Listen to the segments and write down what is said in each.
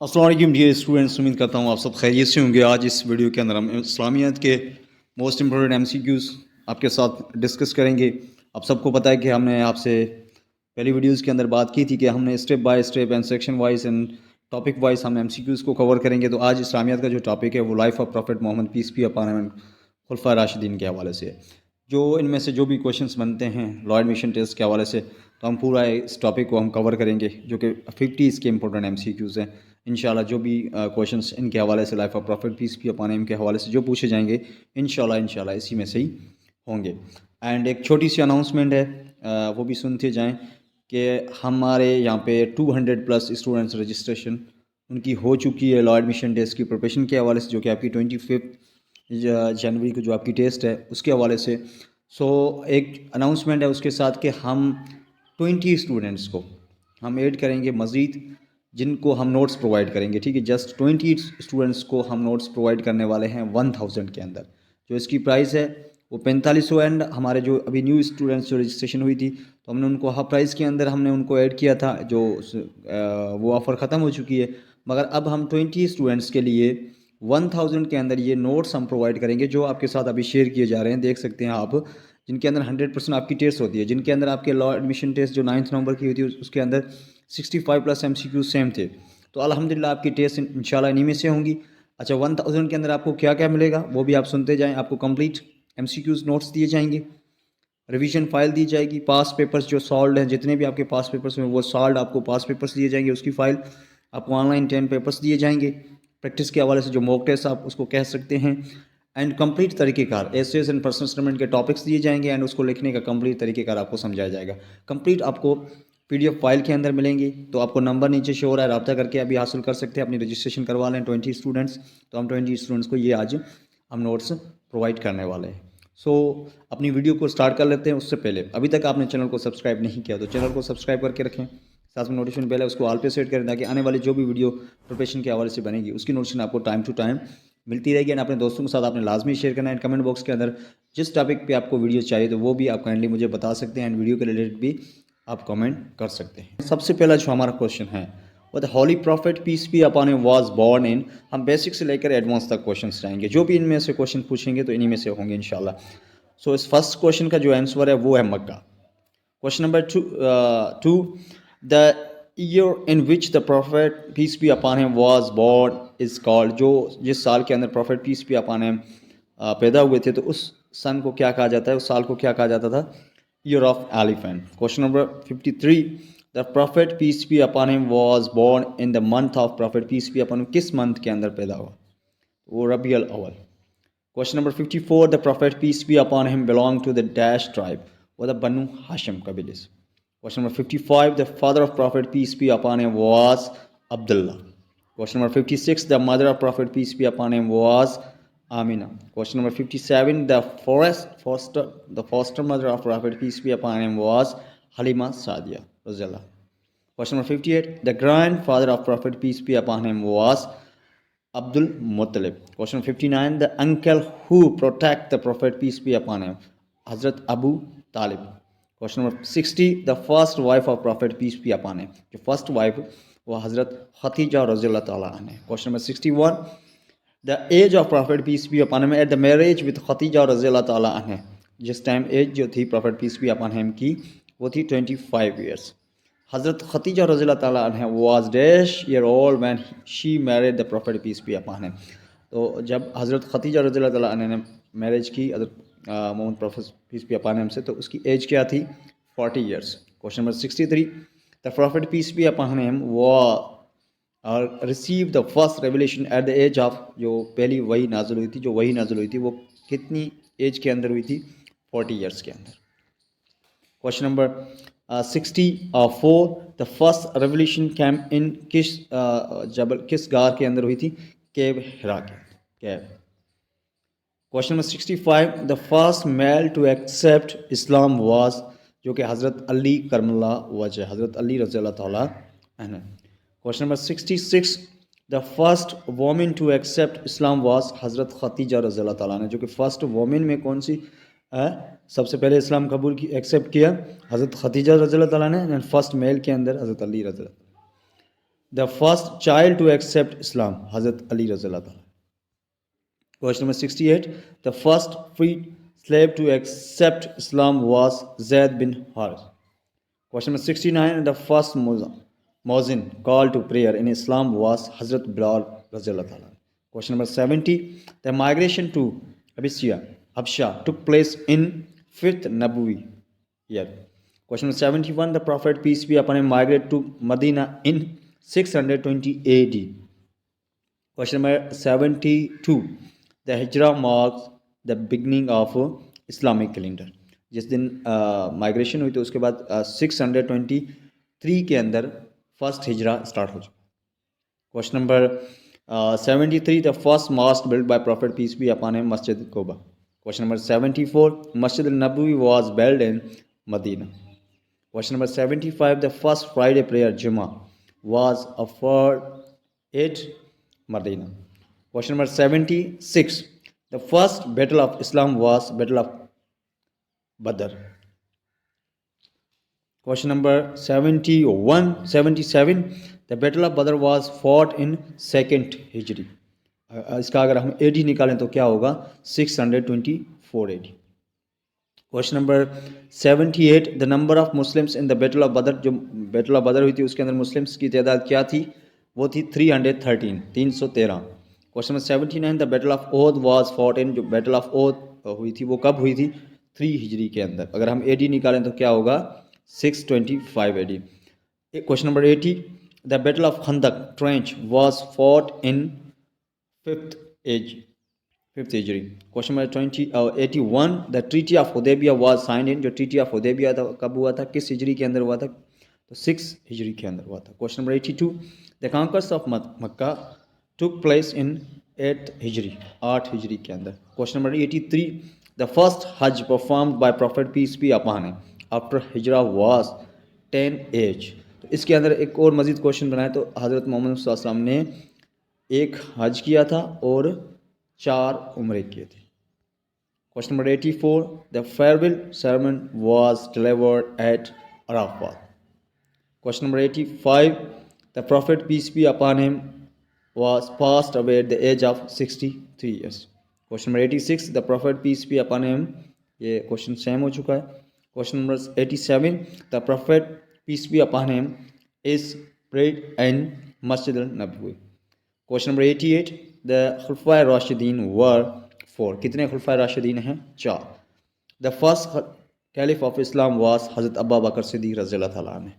अस्सलाम वालेकुम dear students, उम्मीद करता हूँ आप सब खैरियत से होंगे। आज इस वीडियो के अंदर हम इस्लामियत के मोस्ट इम्पोर्टेंट एमसीक्यूज़ आपके साथ डिस्कस करेंगे। आप सबको पता है कि हमने आपसे पहली वीडियोस के अंदर बात की थी कि हमने step by step and section wise and topic wise हम एमसीक्यूज़ को कवर करेंगे। तो आज इस्लामियत का जो टॉपिक है वो life of prophet Muhammad peace be upon him and खुलफा राशिदीन के हवाले से है। जो इनमें से जो भी क्वेश्चंस बनते हैं लॉ एडमिशन टेस्ट के हवाले से, तो हम पूरा इस टॉपिक को हम कवर करेंगे, जो कि 50 इसके इंपॉर्टेंट एमसीक्यूज़ हैं। इंशाल्लाह जो भी क्वेश्चंस इनके हवाले से life of prophet peace be upon him के हवाले से जो पूछे जाएंगे, इंशाल्लाह इसी में से ही होंगे। एंड एक छोटी सी अनाउंसमेंट है, वो भी सुनते जाएं कि हमारे यहाँ पे 200 प्लस स्टूडेंट्स रजिस्ट्रेशन उनकी हो चुकी है लॉ एडमिशन टेस्ट की प्रिपरेशन के हवाले से, जो कि आपकी 25 जनवरी को जो आपकी टेस्ट है उसके हवाले से। सो एक अनाउंसमेंट है उसके साथ कि हम 20 स्टूडेंट्स को हम ऐड करेंगे मज़ीद, जिनको हम नोट्स प्रोवाइड करेंगे। ठीक है, जस्ट 20 स्टूडेंट्स को हम नोट्स प्रोवाइड करने वाले हैं 1000 के अंदर। जो इसकी प्राइस है वो 4500। एंड हमारे जो अभी न्यू स्टूडेंट्स जो रजिस्ट्रेशन हुई थी, तो हमने उनको हाफ प्राइस के अंदर हमने उनको ऐड किया था, जो वो ऑफ़र ख़त्म हो चुकी है। मगर अब हम 20 स्टूडेंट्स के लिए 1000 के अंदर ये नोट्स हम प्रोवाइड करेंगे, जो आपके साथ अभी शेयर किए जा रहे हैं। देख सकते हैं आप, जिनके अंदर 100% आपकी टेस्ट होती है, जिनके अंदर आपके लॉ एडमिशन टेस्ट जो 9 नवंबर की हुई थी उसके अंदर 65 प्लस MCQ सेम थे। तो अल्हम्दुलिल्लाह आपकी टेस्ट इंशाल्लाह इन्हीं में से होंगी। अच्छा, 1000 के अंदर आपको क्या क्या मिलेगा वो भी आप सुनते जाएँ। आपको कंप्लीट MCQs नोट्स दिए जाएंगे, रिवीजन फाइल दी जाएगी, पास पेपर्स जो सॉल्व हैं, जितने भी आपके पास पेपर्स हैं वो सॉल्व आपको पास पेपर्स दिए जाएंगे, उसकी फ़ाइल आपको ऑनलाइन 10 पेपर्स दिए जाएंगे। प्रैक्टिस के हवाले से जो मॉक टेस्ट आप उसको कह सकते हैं। एंड कंप्लीट तरीक़ेकार एसेस एंड पर्सनल स्टेटमेंट के टॉपिक्स दिए जाएंगे, एंड उसको लिखने का कंप्लीट तरीक़ेकार आपको समझाया जाएगा। कंप्लीट आपको PDF फाइल के अंदर मिलेंगी। तो आपको नंबर नीचे शो हो रहा है, रब्ता करके अभी हासिल कर सकते हैं, अपनी रजिस्ट्रेशन करवा लें 20 स्टूडेंट्स। तो हम 20 स्टूडेंट्स को ये आज हम नोट्स प्रोवाइड करने वाले हैं। सो अपनी वीडियो को स्टार्ट कर लेते हैं। उससे पहले अभी तक आपने चैनल को सब्सक्राइब नहीं किया तो चैनल को सब्सक्राइब करके रखें, साथ में नोटिफिकेशन बेल है उसको ऑल पे सेट करें, ताकि आने वाली जो भी वीडियो प्रिपरेशन के हवाले से बनेगी उसकी नोटिफिकेशन आपको टाइम टू टाइम मिलती रहेगी। एंड अपने दोस्तों के साथ आपने लाजमी शेयर करना है। एंड कमेंट बॉक्स के अंदर जिस टॉपिक पे आपको वीडियो चाहिए तो वो भी आप काइंडली मुझे बता सकते हैं, एंड वीडियो के रिलेटेड भी आप कमेंट कर सकते हैं। सबसे पहला जो हमारा क्वेश्चन है वो the holy prophet peace be upon him was born in. हम बेसिक से लेकर एडवांस तक क्वेश्चन जाएंगे, जो भी इनमें से क्वेश्चन पूछेंगे तो इन्हीं में से होंगे इंशाल्लाह। सो इस फर्स्ट क्वेश्चन का जो आंसर है वो है Mecca. Question number two, the year in which the prophet peace be upon him was born is called. जो जिस साल के अंदर prophet peace be upon him पैदा हुए थे, तो उस सन को क्या कहा जाता है, उस साल को क्या कहा जाता था? Year of elephant. Question number 53, the prophet peace be upon him was born in the month of prophet peace be upon him किस मंथ के अंदर पैदा हुआ? वो रबीउल अव्वल। Question number 54, the Prophet peace be upon him belonged to the Dash tribe or the Banu Hashim Kabilas. Question number 55, the father of Prophet peace be upon him was Abdullah. Question number 56, the mother of Prophet peace be upon him was Amina. Question number 57, the foster mother of Prophet peace be upon him was Halima Sadia. Question number 58, the grandfather of Prophet peace be upon him was Abdul Muttalib. Question 59, the uncle who protect the Prophet peace be upon him, Hazrat Abu Talib. Question number 60, the first wife of Prophet peace be upon him, the first wife was Hazrat Khatija Raziyallahu ta'ala anha. Question number 61, the age of Prophet peace be upon him at the marriage with Khatija Raziyallahu ta'ala anha, जिस time age जो थी prophet peace be upon him की वो थी 25 years. हज़रत खतीजा रज़ियल्लाहु ताला अन्हा was dash year old when she married the prophet peace be upon him. तो जब हज़रत खतीजा रज़ियल्लाहु ताला अन्हा ने मैरिज की हज़रत Muhammad prophet peace be upon him से, तो उसकी एज क्या थी? 40 years. Question number 63, the prophet peace be upon him और receive the first revelation at the age of, जो पहली वही नाज़िल हुई थी, जो वही नाज़िल हुई थी वो कितनी एज के अंदर हुई थी? 40 ईयर्स के अंदर। Question number 64, the first revolution came in किस किस गार के अंदर हुई थी? केव हिरा के cave. Question number 65, the first male to accept Islam was, जो कि हज़रत अली करमल्ला वजह, हज़रत अली रज़ियल्लाहु ताला अन्हु। Question number 66, the first women to accept Islam was हज़रत खतीजा रज़ियल्लाहु ताला अन्हा, जो कि फर्स्ट वोमेन में कौन सी सबसे पहले इस्लाम कबूल की एक्सेप्ट किया? हज़रत खतीजा रज़ियल्लाहु ताला ने। फर्स्ट मेल के अंदर हज़रत अली रज़ियल्लाहु। The first child to accept Islam हज़रत अली रज़ियल्लाहु ताला। Question number 68, the first free slave to accept Islam was Zayd bin Harith. Question number 69, the first Muazzin called to prayer in Islam was Hazrat Bilal Razilullah Ta'ala. Question number 70, the migration to Habsha took place in 5th Nabawi year. Question number 71, the Prophet peace be upon him migrated to Medina in 620 AD. Question number 72, the Hijrah marks the beginning of Islamic calendar. जिस दिन migration हुई तो उसके बाद 623 के अंदर first हिजरा start हो चुका। Question number 73, the first mosque build by prophet peace be upon him Masjid Quba. Question number 74, Masjid Nabawi was build in Medina. Question number 75, the first Friday prayer Juma was offered at Medina. Question number 76, the first battle of Islam was Battle of Badr. Question number 77, the Battle of Badr was fought in 2nd Hijri. इसका अगर हम AD निकालें तो क्या होगा 624 AD. Question number 78, the number of Muslims in the Battle of Badr, जो Battle of Badr हुई थी उसके अंदर मुस्लिम्स की तादाद क्या थी, वो थी 313। Question number 79, the battle of Uhud was fought इन, जो बैटल ऑफ ओहद हुई थी वो कब हुई थी 3 हिजरी के अंदर। अगर हम AD निकालें तो क्या होगा 625 AD। Question number 80, the battle of Khandaq trench was fought in 5th Hijri. Question number 81, the treaty of Hudaibiya was signed in, जो ट्रीटी ऑफ हुदैबिया था कब हुआ था, किस हिजरी के अंदर हुआ था, तो 6 हिजरी के अंदर हुआ था। Question number 82, the conquest of Mecca took place in 8th Hijri, 8 हिजरी के अंदर। Question number 83, the first Hajj performed by prophet peace be upon him after Hijra was 10 age. तो इसके अंदर एक और मजीद क्वेश्चन बनाए तो हज़रत मोहम्मद सल्लल्लाहु अलैहि वसल्लम ने एक हज किया था और 4 उम्रे किए थे। Question number 84, the farewell sermon was delivered at Arafat. Question number 85, the Prophet peace be upon him was passed away at the age of 63 years. Question number 86, the Prophet peace be upon him, ये question same हो चुका है। Question number 87, the Prophet peace be upon him is prayed in Masjid al-Nabawi. Question number 88, the Khulafai Rashidin were 4, कितने खुलफाए राशिदीन हैं 4। The first caliph of Islam was Hazrat Abu Bakr Siddiq रज़ियल्लाहु ताला अन्हु।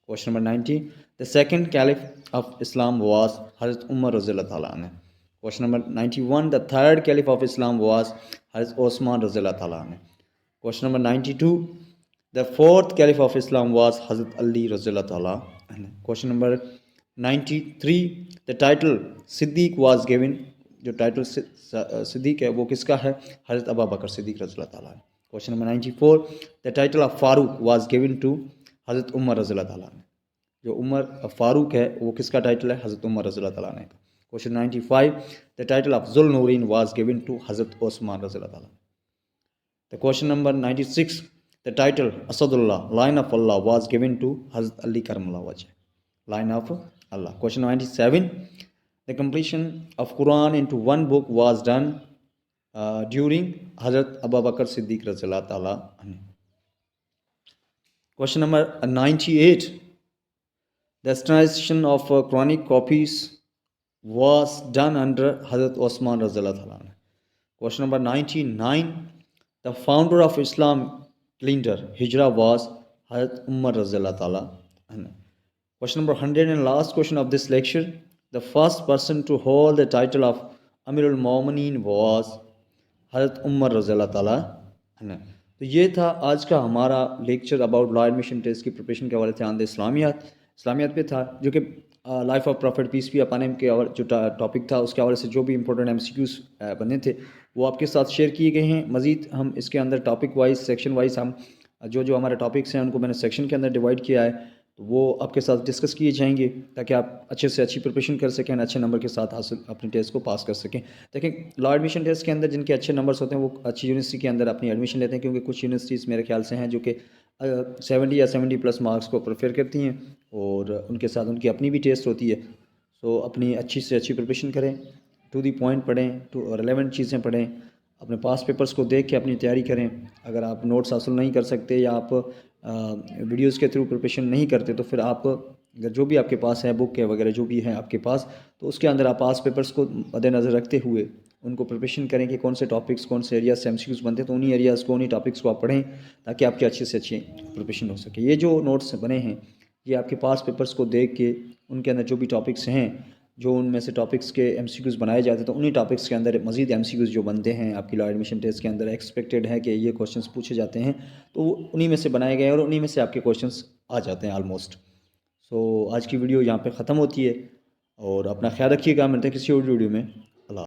Question number 90, the second caliph of Islam was Hazrat Umar रज़ियल्लाहु ताला अन्हु। Question number 91, the third caliph of Islam was Hazrat Osman रज़ियल्लाहु ताला अन्हु। Question number 92, the fourth caliph of Islam was Hazrat Ali रज़ियल्लाहु ताला अन्हु। Question number 93, the title Siddiq was given, जो टाइटल सिद्दीक है वो किसका है, हज़रत अबू बकर सिद्दीक रज़ियल्लाहु ताला अन्हु। Question number 94, the title of Farooq was given to हज़रत उमर रज़ियल्लाहु ताला अन्हु। जो उमर फारूक है वो किसका टाइटल है, हज़रत उमर रज़ियल्लाहु ताला अन्हु का। Question 95, the title of Zul Nurain was given to Hazrat Usman रज़ियल्लाहु ताला। The question number 96, the title Asadullah lion of Allah was given to Hazrat Ali करमल्लाहु वजह, lion of Allah. Question 97, the completion of Quran into one book was done during Hazrat Abu Bakr Siddiq Razilullah Ta'ala anhu. Question number 98, the standardization of Quranic copies was done under Hazrat Osman Razilullah Ta'ala anhu. Question number 99, the founder of Islam calendar Hijrah was Hazrat Umar Razilullah Ta'ala anhu. Question number 100 and last question of this lecture, the first person to hold the title of Amirul Mu'minin was हज़रत उमर रज़ियल्लाहु ताला अन्हु। तो ये था आज का हमारा lecture about law admission test की प्रिपरेशन के हवाले से आंदे इस्लामियात पे था, जो कि life of prophet peace be upon him के जो टॉपिक था उसके हवाले से जो भी इंपॉर्टेंट MCQs बने थे वो आपके साथ शेयर किए गए हैं। मज़ीद हम इसके अंदर टॉपिक वाइज सेक्शन वाइज हम जो हमारे टॉपिक्स हैं उनको मैंने सेक्शन के अंदर डिवाइड किया है, तो वो आपके साथ डिस्कस किए जाएंगे ताकि आप अच्छे से अच्छी प्रिपरेशन कर सकें, अच्छे नंबर के साथ हासिल अपने टेस्ट को पास कर सकें। देखें लॉ एडमिशन टेस्ट के अंदर जिनके अच्छे नंबर्स होते हैं वो अच्छी यूनिवर्सिटी के अंदर अपनी एडमिशन लेते हैं, क्योंकि कुछ यूनिवर्सिटीज़ मेरे ख्याल से हैं जो कि 70 या 70+ मार्क्स को प्रेफर करती हैं और उनके साथ उनकी अपनी भी टेस्ट होती है। सो अपनी अच्छी से अच्छी प्रिपरेशन करें, टू दी पॉइंट पढ़ें, टू रेलेवेंट चीज़ें पढ़ें, अपने पास पेपर्स को देख के अपनी तैयारी करें। अगर आप नोट्स हासिल नहीं कर सकते या आप वीडियोज़ के थ्रू प्रिपरेशन नहीं करते तो फिर आप अगर जो भी आपके पास है बुक है वगैरह जो भी है आपके पास, तो उसके अंदर आप पास पेपर्स को मद्देनज़र रखते हुए उनको प्रिपरेशन करें कि कौन से टॉपिक्स कौन से एरियाज से एमसीक्यूज़ बनते हैं, तो उन्हीं एरियाज़ को उन्हीं टॉपिक्स को आप पढ़ें ताकि आपकी अच्छे से अच्छी प्रिपरेशन हो सके। ये जो नोट्स बने हैं ये आपके पास पेपर्स को देख के उनके अंदर जो भी टॉपिक्स हैं, जो उनमें से टॉपिक्स के एमसीक्यूज़ बनाए जाते हैं, तो उन्हीं टॉपिक्स के अंदर मज़ीद एमसीक्यूज़ जो बनते हैं आपकी लॉ एडमिशन टेस्ट के अंदर एक्सपेक्टेड है कि ये क्वेश्चंस पूछे जाते हैं, तो उन्हीं में से बनाए गए और उन्हीं में से आपके क्वेश्चंस आ जाते हैं ऑलमोस्ट। सो आज की वीडियो यहाँ पे ख़त्म होती है और अपना ख्याल रखिएगा। मिलते हैं किसी और वीडियो में।